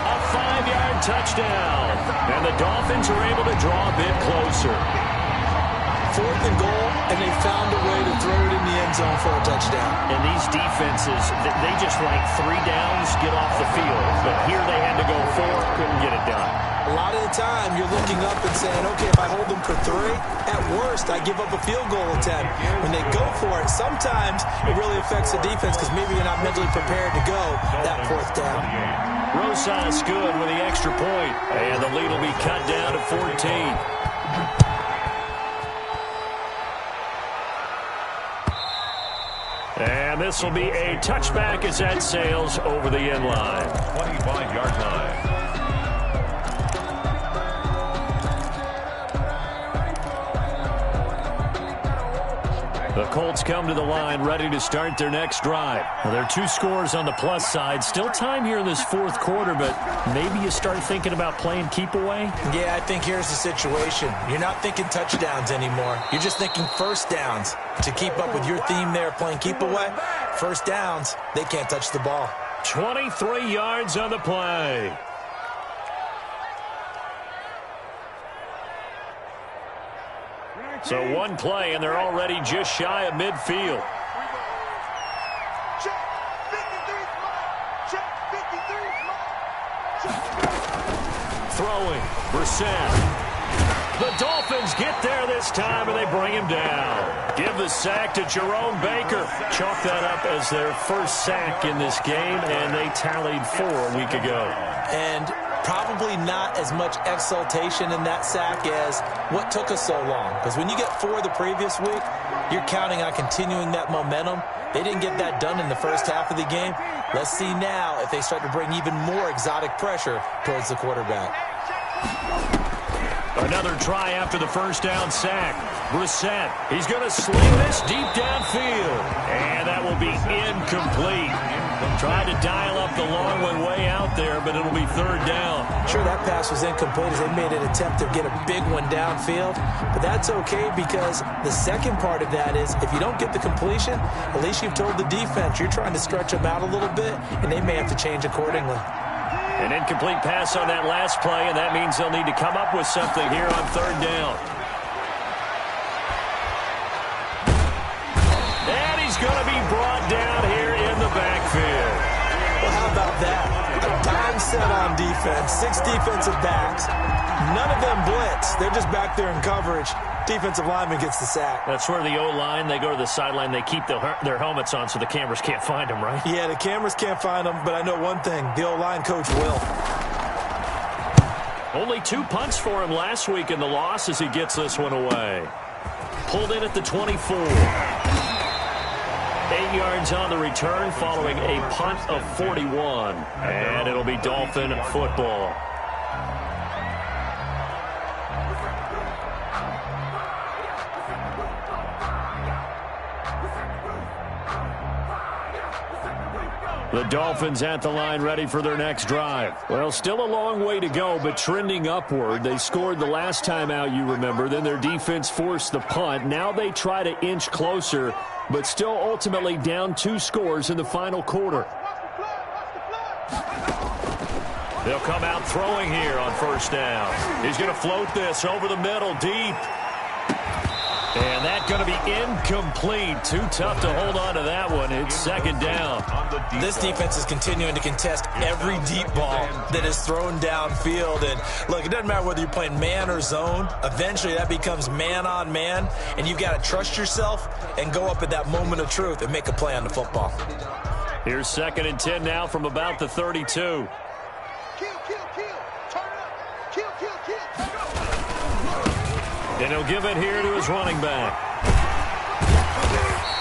Speaker 2: A 5-yard touchdown. And the Dolphins are able to draw a bit closer.
Speaker 4: 4th and goal, and they found a way to throw it in the end zone for a touchdown.
Speaker 2: And these defenses, they just like 3 downs, get off the field. But here they had to go 4, couldn't get it done.
Speaker 4: A lot of the time, you're looking up and saying, okay, if I hold them for 3, at worst, I give up a field goal attempt. When they go for it, sometimes it really affects the defense because maybe you're not mentally prepared to go that 4th down.
Speaker 2: Rosas good with the extra point. And the lead will be cut down to 14. And this will be a touchback as that sails over the end line.
Speaker 1: 25-yard line.
Speaker 2: Colts come to the line ready to start their next drive. Well, there are 2 scores on the plus side. Still time here in this fourth quarter, but maybe you start thinking about playing keep away?
Speaker 4: Yeah, I think here's the situation. You're not thinking touchdowns anymore. You're just thinking first downs. To keep up with your theme there playing keep away, first downs, they can't touch the ball.
Speaker 2: 23 yards on the play. So 1 play, and they're already just shy of midfield.
Speaker 5: Check. 53's mine. Check. 53's mine.
Speaker 2: Throwing. Brissett. The Dolphins get there this time, and they bring him down. Give the sack to Jerome Baker. Chalk that up as their first sack in this game, and they tallied 4 a week ago.
Speaker 4: And probably not as much exultation in that sack as what took us so long. Because when you get 4 the previous week, you're counting on continuing that momentum. They didn't get that done in the first half of the game. Let's see now if they start to bring even more exotic pressure towards the quarterback.
Speaker 2: Another try after the first down sack. Brissett, he's going to sling this deep downfield. And that will be incomplete. Tried to dial up the long one way out there, but it'll be 3rd down.
Speaker 4: Sure, that pass was incomplete as they made an attempt to get a big one downfield. But that's okay because the second part of that is if you don't get the completion, at least you've told the defense you're trying to stretch them out a little bit, and they may have to change accordingly.
Speaker 2: An incomplete pass on that last play, and that means they'll need to come up with something here on 3rd down. And he's going to be brought down here in the backfield.
Speaker 4: Well, how about that? A dime set on defense, 6 defensive backs. None of them blitz. They're just back there in coverage. Defensive lineman gets the sack.
Speaker 2: That's where the O-line, they go to the sideline, they keep their helmets on so the cameras can't find them, right?
Speaker 4: Yeah, the cameras can't find them, but I know one thing. The O-line coach will.
Speaker 2: Only 2 punts for him last week in the loss as he gets this one away. Pulled in at the 24. 8 yards on the return following a punt of 41. And it'll be Dolphin football. The Dolphins at the line ready for their next drive. Well, still a long way to go, but trending upward. They scored the last time out, you remember. Then their defense forced the punt. Now they try to inch closer, but still ultimately down 2 scores in the final quarter. They'll come out throwing here on 1st down. He's going to float this over the middle deep. And that's going to be incomplete. Too tough to hold on to that one. It's 2nd down.
Speaker 4: This defense is continuing to contest every deep ball that is thrown downfield. And, look, it doesn't matter whether you're playing man or zone. Eventually, that becomes man on man. And you've got to trust yourself and go up at that moment of truth and make a play on the football.
Speaker 2: Here's 2nd and 10 now from about the 32.
Speaker 5: Kill. Turn up. Kill.
Speaker 2: And he'll give it here to his running back.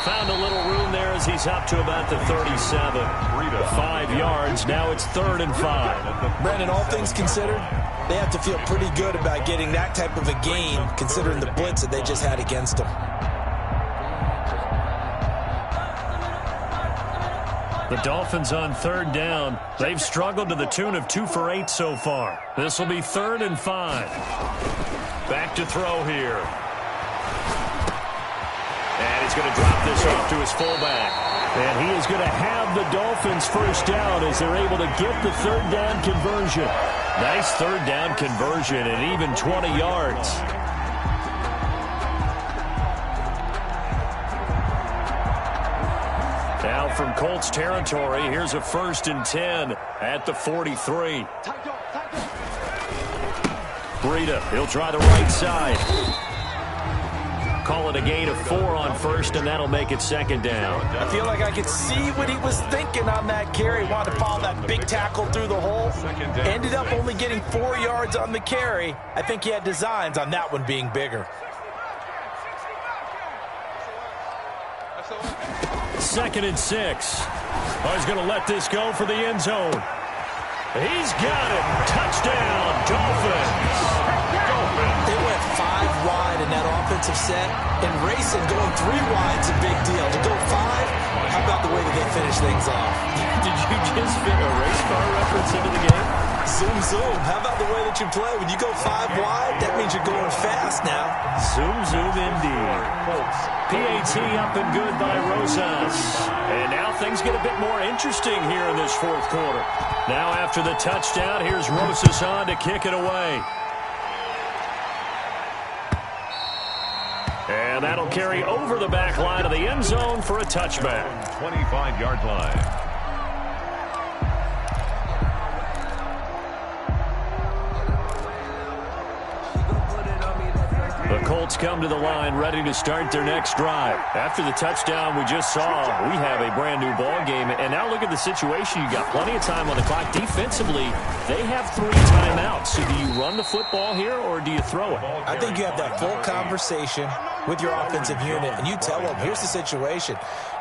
Speaker 2: Found a little room there as he's up to about the 37. 5 yards. Now it's 3rd and 5.
Speaker 4: Brandon, all things considered, they have to feel pretty good about getting that type of a gain considering the blitz that they just had against them.
Speaker 2: The Dolphins on 3rd down. They've struggled to the tune of 2 for 8 so far. This will be 3rd and 5. Back to throw here. And he's going to drop this off to his fullback. And he is going to have the Dolphins 1st down as they're able to get the 3rd down conversion. Nice 3rd down conversion and even 20 yards. Now from Colts territory, here's a 1st and 10 at the 43. Breida, he'll try the right side. Call it a gain of 4 on 1st, and that'll make it 2nd down.
Speaker 4: I feel like I could see what he was thinking on that carry. Wanted to follow that big tackle through the hole. Ended up only getting 4 yards on the carry. I think he had designs on that one being bigger.
Speaker 2: 2nd and 6. Oh, he's going to let this go for the end zone. He's got it. Touchdown, Dolphins.
Speaker 4: They went 5 wide in that offensive defensive set. And racing, going 3 wide is a big deal. To go 5, how about the way that they finish things off?
Speaker 2: Did you just fit a race car reference into the game?
Speaker 4: Zoom, zoom. How about the way that you play? When you go 5 wide, that means you're going fast now.
Speaker 2: Zoom, zoom indeed. PAT up and good by Rosas. And now things get a bit more interesting here in this fourth quarter. Now after the touchdown, here's Rosas on to kick it away. And that'll carry over the back line of the end zone for a touchback.
Speaker 1: 25-yard line.
Speaker 2: The Colts come to the line ready to start their next drive. After the touchdown we just saw, we have a brand new ball game. And now look at the situation. You got plenty of time on the clock. Defensively, they have 3 timeouts. So do you run the football here or do you throw it?
Speaker 4: I think you have that full conversation with your offensive unit, and you tell them, here's the situation.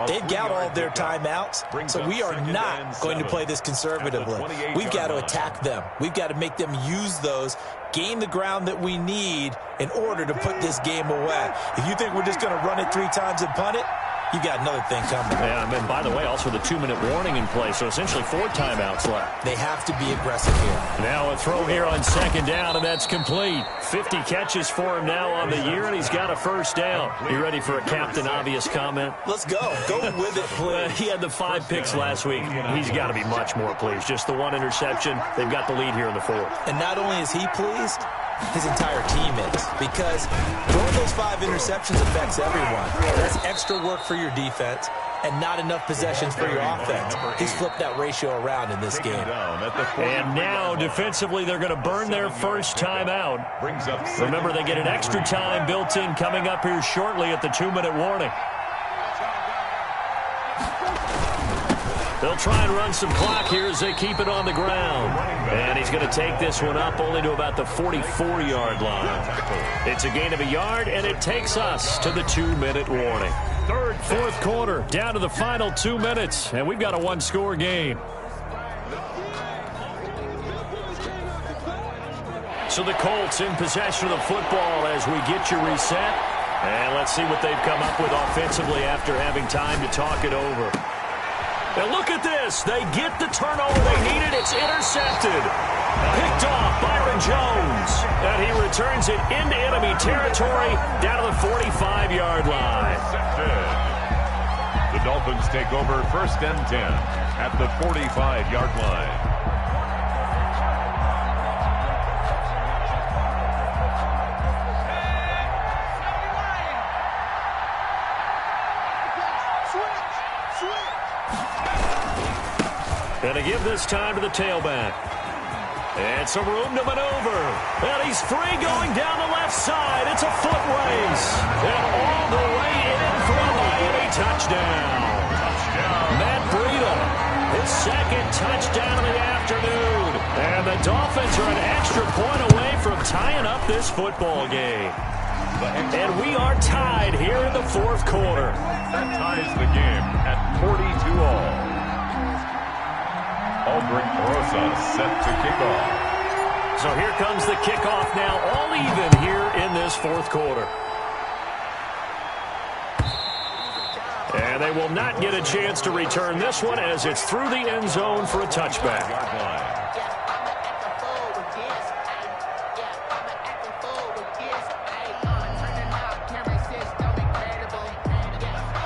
Speaker 4: They've got all of their timeouts, so we are not going to play this conservatively. We've got to attack them. We've got to make them use those, gain the ground that we need in order to put this game away. If you think we're just going to run it 3 times and punt it, you got another thing coming.
Speaker 2: Yeah, and by the way, also the 2-minute warning in play, so essentially 4 timeouts left.
Speaker 4: They have to be aggressive here.
Speaker 2: Now a throw here on second down, and that's complete. 50 catches for him now on the year, and he's got a first down. You ready for a Captain Obvious comment?
Speaker 4: Let's go. Go with it, please.
Speaker 2: He had the 5 picks last week. He's got to be much more pleased. Just the 1 interception. They've got the lead here in the 4th.
Speaker 4: And not only is he pleased, his entire team is, because throwing those 5 interceptions affects everyone. That's extra work for your defense and not enough possessions for your offense. He's flipped that ratio around in this game.
Speaker 2: And now defensively they're going to burn their first time out. Remember, they get an extra time built in coming up here shortly at the 2-minute warning. They'll try and run some clock here as they keep it on the ground. And he's going to take this one up only to about the 44-yard line. It's a gain of a yard, and it takes us to the 2-minute warning. Fourth quarter, down to the final 2 minutes, and we've got a 1-score game. So the Colts in possession of the football as we get you reset. And let's see what they've come up with offensively after having time to talk it over. And look at this. They get the turnover they needed. It's intercepted. Picked off Byron Jones. And he returns it into enemy territory down to the 45-yard line.
Speaker 1: The Dolphins take over 1st and 10 at the 45-yard line.
Speaker 2: Going to give this time to the tailback. And some room to maneuver. And he's free going down the left side. It's a foot race. And all the way in for a Miami touchdown. Matt Breida, his 2nd touchdown of the afternoon. And the Dolphins are an extra point away from tying up this football game. And we are tied here in the 4th quarter.
Speaker 1: That ties the game at 42-all. Aldrich Rosas set to kick off.
Speaker 2: So here comes the kickoff now, all even here in this 4th quarter. And they will not get a chance to return this one as it's through the end zone for a touchback.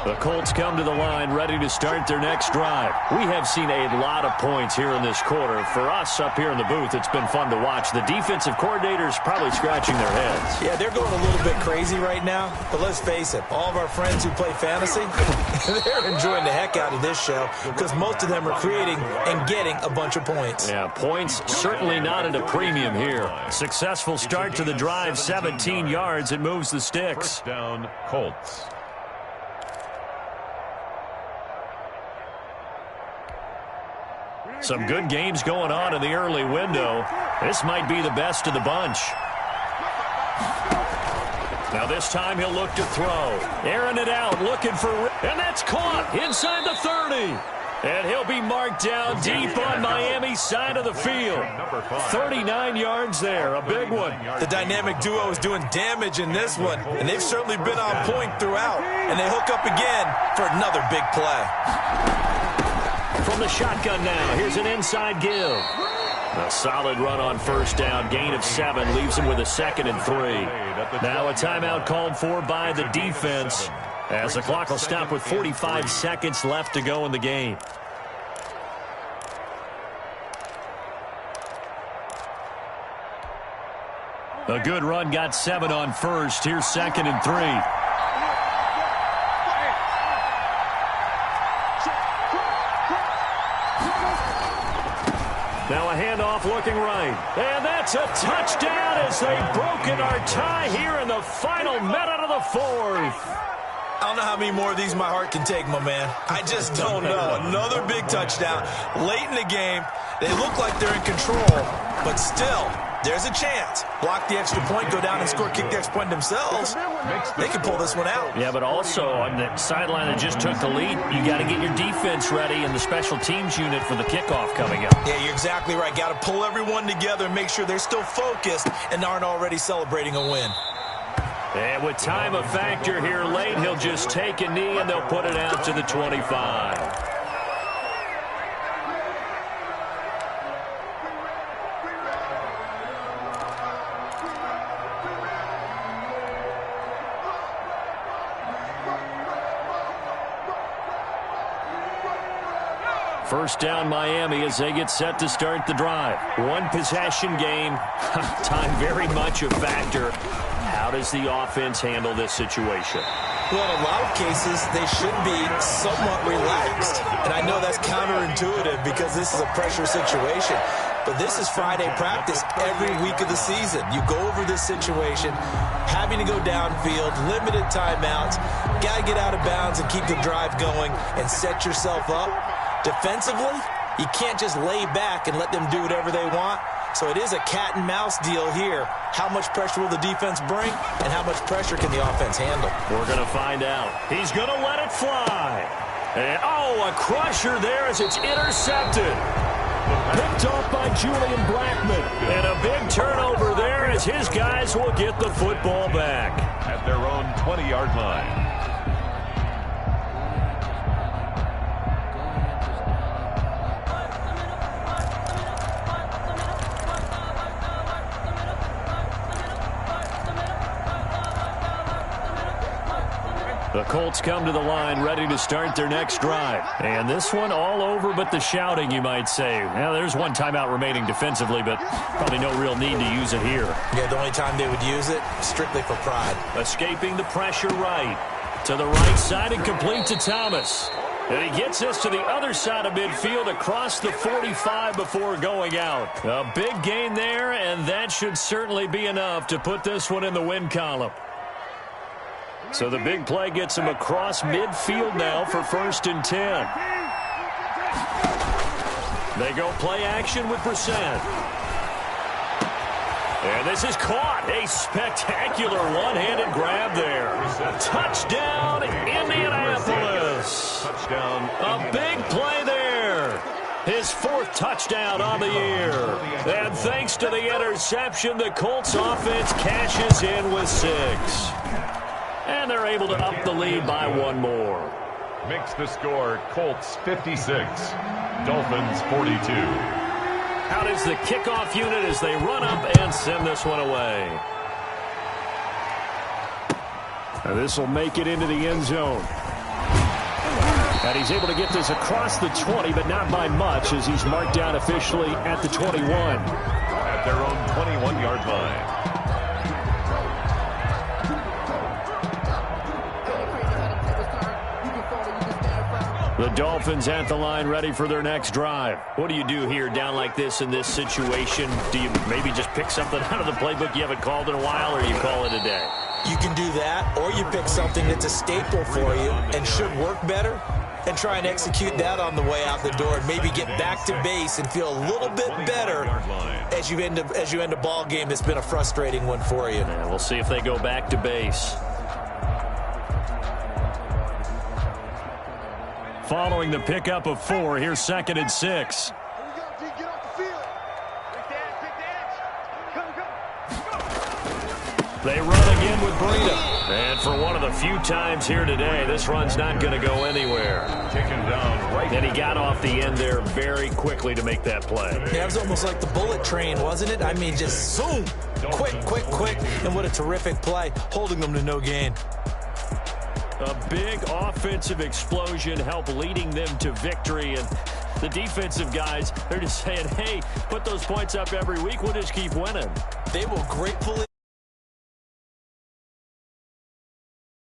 Speaker 2: The Colts come to the line ready to start their next drive. We have seen a lot of points here in this quarter. For us up here in the booth, it's been fun to watch. The defensive coordinators probably scratching their heads.
Speaker 4: Yeah, they're going a little bit crazy right now. But let's face it, all of our friends who play fantasy, they're enjoying the heck out of this show because most of them are creating and getting a bunch of points.
Speaker 2: Yeah, points certainly not at a premium here. Successful start to the drive, 17 yards. It moves the sticks.
Speaker 1: First down, Colts.
Speaker 2: Some good games going on in the early window. This might be the best of the bunch. Now this time he'll look to throw. Airing it out, looking for... And that's caught inside the 30. And he'll be marked down deep on Miami's side of the field. 39 yards there, a big one.
Speaker 4: The dynamic duo is doing damage in this one, and they've certainly been on point throughout. And they hook up again for another big play.
Speaker 2: From the shotgun now, here's an inside give. A solid run on first down, gain of 7, leaves him with a 2nd and 3. Now a timeout called for by the defense, as the clock will stop with 45 seconds left to go in the game. A good run, got 7 on first. Here's 2nd and 3. Now a handoff looking right. And that's a touchdown as they've broken our tie here in the final minute of the 4th.
Speaker 4: I don't know how many more of these my heart can take, my man. I just don't know. Another big touchdown late in the game. They look like they're in control, but still, there's a chance. Block the extra point, go down and score, kick the extra point themselves. They can pull this one out.
Speaker 2: Yeah, but also on the sideline that just took the lead, you got to get your defense ready and the special teams unit for the kickoff coming up.
Speaker 4: Yeah, you're exactly right. Got to pull everyone together and make sure they're still focused and aren't already celebrating a win.
Speaker 2: And with time a factor here late, he'll just take a knee and they'll put it out to the 25. First down Miami as they get set to start the drive. One possession game. Time very much a factor. How does the offense handle this situation?
Speaker 4: Well, in a lot of cases, they should be somewhat relaxed. And I know that's counterintuitive because this is a pressure situation. But this is Friday practice every week of the season. You go over this situation, having to go downfield, limited timeouts, got to get out of bounds and keep the drive going and set yourself up. Defensively, you can't just lay back and let them do whatever they want. So it is a cat and mouse deal here. How much pressure will the defense bring, and how much pressure can the offense handle?
Speaker 2: We're going to find out. He's going to let it fly. And, oh, a crusher there as it's intercepted. Picked off by Julian Blackman. And a big turnover there as his guys will get the football back.
Speaker 1: At their own 20-yard line.
Speaker 2: The Colts come to the line ready to start their next drive. And this one all over but the shouting, you might say. Well, there's one timeout remaining defensively, but probably no real need to use it here.
Speaker 4: Yeah, the only time they would use it, strictly for pride.
Speaker 2: Escaping the pressure right. To the right side and complete to Thomas. And he gets us to the other side of midfield across the 45 before going out. A big gain there, and that should certainly be enough to put this one in the win column. So the big play gets him across midfield now for 1st and 10. They go play action with Brissett. And this is caught. A spectacular one-handed grab there. Touchdown, Indianapolis.
Speaker 1: Touchdown.
Speaker 2: A big play there. His 4th touchdown on the year. And thanks to the interception, the Colts offense cashes in with 6. And they're able to up the lead by 1 more.
Speaker 1: Makes the score Colts 56, Dolphins 42.
Speaker 2: Out is the kickoff unit as they run up and send this one away. Now this will make it into the end zone. And he's able to get this across the 20, but not by much as he's marked down officially at the 21.
Speaker 1: At their own 21-yard line.
Speaker 2: The Dolphins at the line ready for their next drive. What do you do here down like this in this situation? Do you maybe just pick something out of the playbook you haven't called in a while, or you call it a day?
Speaker 4: You can do that, or you pick something that's a staple for you and should work better and try and execute that on the way out the door and maybe get back to base and feel a little bit better as you end a ball game that's been a frustrating one for you.
Speaker 2: And we'll see if they go back to base. following the pickup of 4. Here's 2nd and 6.
Speaker 5: Here we go, D. Get off the field. Pick the edge. Come.
Speaker 2: They run again with Breida. And for one of the few times here today, this run's not going to go anywhere.
Speaker 1: Taken down right.
Speaker 2: And he got off the end there very quickly to make that play.
Speaker 4: Yeah, it was almost like the bullet train, wasn't it? I mean, just zoom. Quick. And what a terrific play, holding them to no gain.
Speaker 2: A big offensive explosion helped leading them to victory. And the defensive guys, they're just saying, hey, put those points up every week. We'll just keep winning.
Speaker 4: They will gratefully